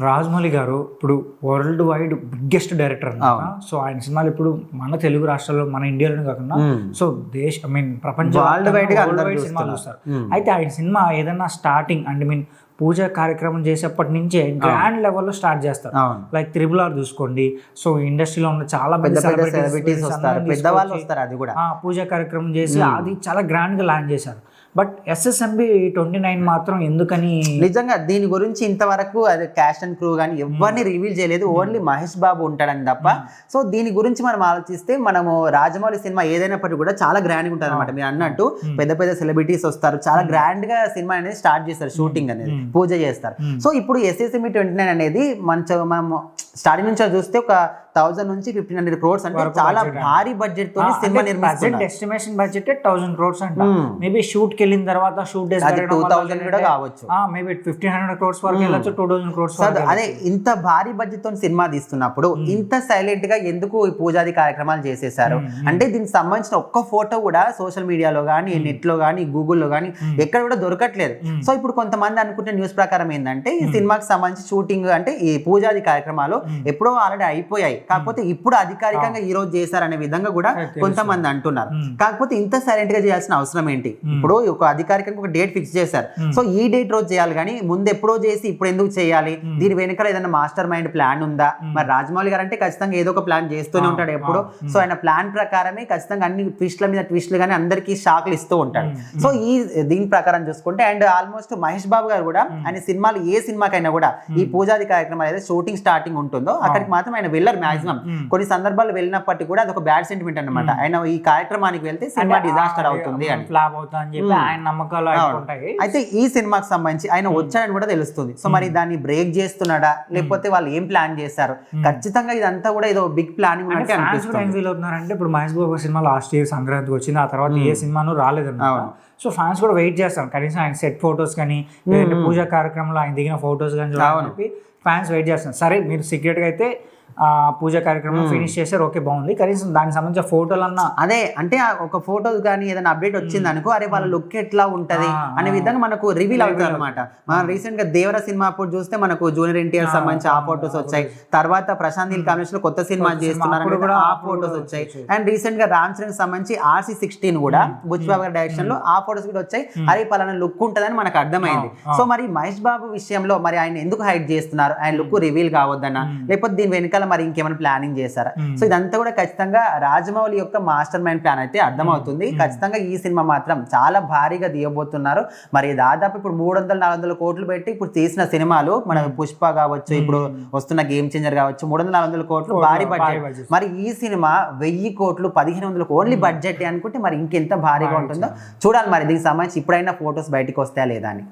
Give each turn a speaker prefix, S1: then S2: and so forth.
S1: రాజమౌళి గారు ఇప్పుడు world wide biggest director అన్నమాట. సో ఆయన సినిమాలు ఇప్పుడు మన తెలుగు రాష్ట్రాల్లో, మన ఇండియాలోనే కాకుండా సో ప్రపంచ
S2: వరల్డ్ వైడ్ గా
S1: సినిమాలు చూస్తారు. అయితే ఆయన సినిమా ఏదైనా స్టార్టింగ్ పూజ కార్యక్రమం చేసేప్పటి నుంచే గ్రాండ్ లెవెల్లో స్టార్ట్ చేస్తారు. లైక్ RRR చూసుకోండి. సో ఇండస్ట్రీలో ఉన్న చాలా పెద్ద
S2: సెలబ్రిటీస్ వస్తారు, పెద్దవాళ్ళు వస్తారు. అది కూడా
S1: పూజ కార్యక్రమం చేసి అది చాలా గ్రాండ్ గా లాంచ్ చేశారు. బట్ SSMB 29 మాత్రం ఎందుకని
S2: నిజంగా దీని గురించి ఇంతవరకు అది క్యాస్ట్ అండ్ క్రూ కానీ ఎవరిని రివీల్ చేయలేదు. ఓన్లీ మహేష్ బాబు ఉంటాడని తప్ప. సో దీని గురించి మనం ఆలోచిస్తే మనము రాజమౌళి సినిమా ఏదైనప్పటికీ కూడా చాలా గ్రాండ్ గా ఉంటుంది అనమాట. మీరు అన్నట్టు పెద్ద పెద్ద సెలబ్రిటీస్ వస్తారు, చాలా గ్రాండ్ గా సినిమా అనేది స్టార్ట్ చేస్తారు, షూటింగ్ అనేది పూజ చేస్తారు. సో ఇప్పుడు SSMB 29 అనేది మనం స్టార్టింగ్ నుంచి చూస్తే ఒక 1000 నుంచి 1500 crores అంటే చాలా భారీ బడ్జెట్ తో సినిమా నిర్మిస్తున్నారు.
S1: ఎస్టిమేషన్ బడ్జెట్ 1000 crores అంట. మేబీ షూట్ కి వెళ్ళిన తర్వాత షూట్ డేస్
S2: 2000 కూడా కావచ్చు,
S1: మేబీ 1500 crores వరకు వెళ్ళొచ్చు, 2000 crores.
S2: అదే ఇంత భారీ బడ్జెట్ తో సినిమా తీస్తున్నప్పుడు ఇంత సైలెంట్ గా ఎందుకు ఈ పూజాది కార్యక్రమాలు చేసేసారు అంటే దీనికి సంబంధించిన ఒక్క ఫోటో కూడా సోషల్ మీడియాలో కానీ, నెట్ లో కానీ, గూగుల్లో కానీ ఎక్కడ కూడా దొరకట్లేదు. సో ఇప్పుడు కొంతమంది అనుకుంటే న్యూస్ ప్రకారం ఏంటంటే ఈ సినిమాకి సంబంధించి షూటింగ్ అంటే ఈ పూజాది కార్యక్రమాలు ఎప్పుడో ఆల్రెడీ అయిపోయాయి, కాకపోతే ఇప్పుడు అధికారికంగా ఈ రోజు చేశారనే విధంగా కూడా కొంతమంది అంటున్నారు. కాకపోతే ఇంత సైలెంట్ గా చేయాల్సిన అవసరం ఏంటి? ఇప్పుడు ఒక అధికారికంగా ఒక డేట్ ఫిక్స్ చేశారు. సో ఈ డేట్ రోజు చేయాలి కానీ ముందు ఎప్పుడో చేసి ఇప్పుడు ఎందుకు చేయాలి? దీని వెనకాల ఏదైనా మాస్టర్ మైండ్ ప్లాన్ ఉందా? మరి రాజమౌళి గారు అంటే ఖచ్చితంగా ఏదో ఒక ప్లాన్ చేస్తూనే ఉంటాడు ఎప్పుడు. సో ఆయన ప్లాన్ ప్రకారమే ఖచ్చితంగా అన్ని ట్విస్ట్ల మీద ట్విస్ట్లు కానీ అందరికీ షాక్లు ఇస్తూ ఉంటాడు. సో ఈ దీని ప్రకారం చూసుకుంటే అండ్ ఆల్మోస్ట్ మహేష్ బాబు గారు కూడా ఆయన సినిమాలు ఏ సినిమాకైనా కూడా ఈ పూజాది కార్యక్రమం ఏదైతే షూటింగ్ స్టార్టింగ్ ఉంటుందో అక్కడికి మాత్రం ఆయన వెళ్ళరు. మాక్సిమం కొన్ని సందర్భాలు వెళ్ళినప్పటికీ కూడా అది ఒక బ్యాడ్ సెంటిమెంట్ అనమాట. ఆయన ఈ కార్యక్రమానికి వెళ్తే సినిమా డిజాస్టర్ అవుతుంది అని
S1: ఫ్లాప్ అవుతుంది అని చెప్పి ఆయన నమ్మకాలు ఉంటాయి.
S2: అయితే ఈ సినిమాకి సంబంధించి ఆయన వచ్చాడని కూడా తెలుస్తుంది. సో మరి దాన్ని బ్రేక్ చేస్తున్నాడా లేకపోతే వాళ్ళు ఏం ప్లాన్ చేశారు? ఖచ్చితంగా ఇదంతా కూడా ఏదో బిగ్ ప్లానింగ్
S1: అంటే ఏం ఫీల్ అవుతున్నారంటే ఇప్పుడు Mahesh Babu cinema last year సంక్రాంతికి వచ్చింది, ఆ తర్వాత ఏ సినిమాను రాలేదన్నమాట. సో ఫ్యాన్స్ కూడా వెయిట్ చేస్తారు కనీసం ఆయన సెట్ ఫొటోస్ కానీ పూజా కార్యక్రమంలో ఆయన దిగిన ఫొటోస్ కానీ చూడాలని చెప్పి ఫ్యాన్స్ వెయిట్ చేస్తున్నారు. సరే మీరు సీక్రెట్గా అయితే పూజా కార్యక్రమం ఫినిష్ చేశారు, ఓకే బాగుంది. కనీసం దానికి సంబంధించిన ఫోటోలు అన్నా
S2: అదే అంటే ఒక ఫోటోస్ కానీ ఏదైనా అప్డేట్ వచ్చింది అనుకో, అరే వాళ్ళ లుక్ ఎట్లా ఉంటది అనే విధంగా మనకు రివీల్ అవుతుంది అనమాట. మనం రీసెంట్ గా దేవర సినిమా అప్పుడు చూస్తే మనకు జూనియర్ ఎన్టీఆర్ సంబంధించి ఆ ఫోటోస్ వచ్చాయి. తర్వాత ప్రశాంత్ నీల్ కాంబినేషన్ లో కొత్త సినిమా చేస్తున్నారు కూడా ఆ ఫోటోస్ వచ్చాయి. అండ్ రీసెంట్ గా రామ్ చరణ్ సంబంధించి RC16 కూడా బుచ్చిబాబు గారి డైరెక్షన్ లో ఆ ఫోటోస్ కూడా వచ్చాయి. అరే పలానా లుక్ ఉంటదని మనకు అర్థమైంది. సో మరి మహేష్ బాబు విషయంలో మరి ఆయన ఎందుకు హైడ్ చేస్తున్నారు? ఆయన లుక్ రివీల్ కావద్దన్నా లేకపోతే దీని వెనకాల మరి ఇంకేమైనా ప్లానింగ్ చేశారా? సో ఇదంతా కూడా ఖచ్చితంగా రాజమౌళి యొక్క మాస్టర్ మైండ్ ప్లాన్ అయితే అర్థమవుతుంది. ఖచ్చితంగా ఈ సినిమా మాత్రం చాలా భారీగా తీయబోతున్నారు. మరి దాదాపు ఇప్పుడు 300-400 కోట్లు పెట్టి ఇప్పుడు తీసిన సినిమాలు మన పుష్ప కావచ్చు, ఇప్పుడు వస్తున్న గేమ్ చేంజర్ కావచ్చు, 300-400 కోట్లు భారీ బడ్జెట్. మరి ఈ సినిమా 1000 కోట్లు 1500 ఓన్లీ బడ్జెట్ అనుకుంటే మరి ఇంకెంత భారీగా ఉంటుందో చూడాలి. మరి దీనికి సంబంధించి ఇప్పుడైనా ఫోటోస్ బయటకు వస్తాయా లేదా అని.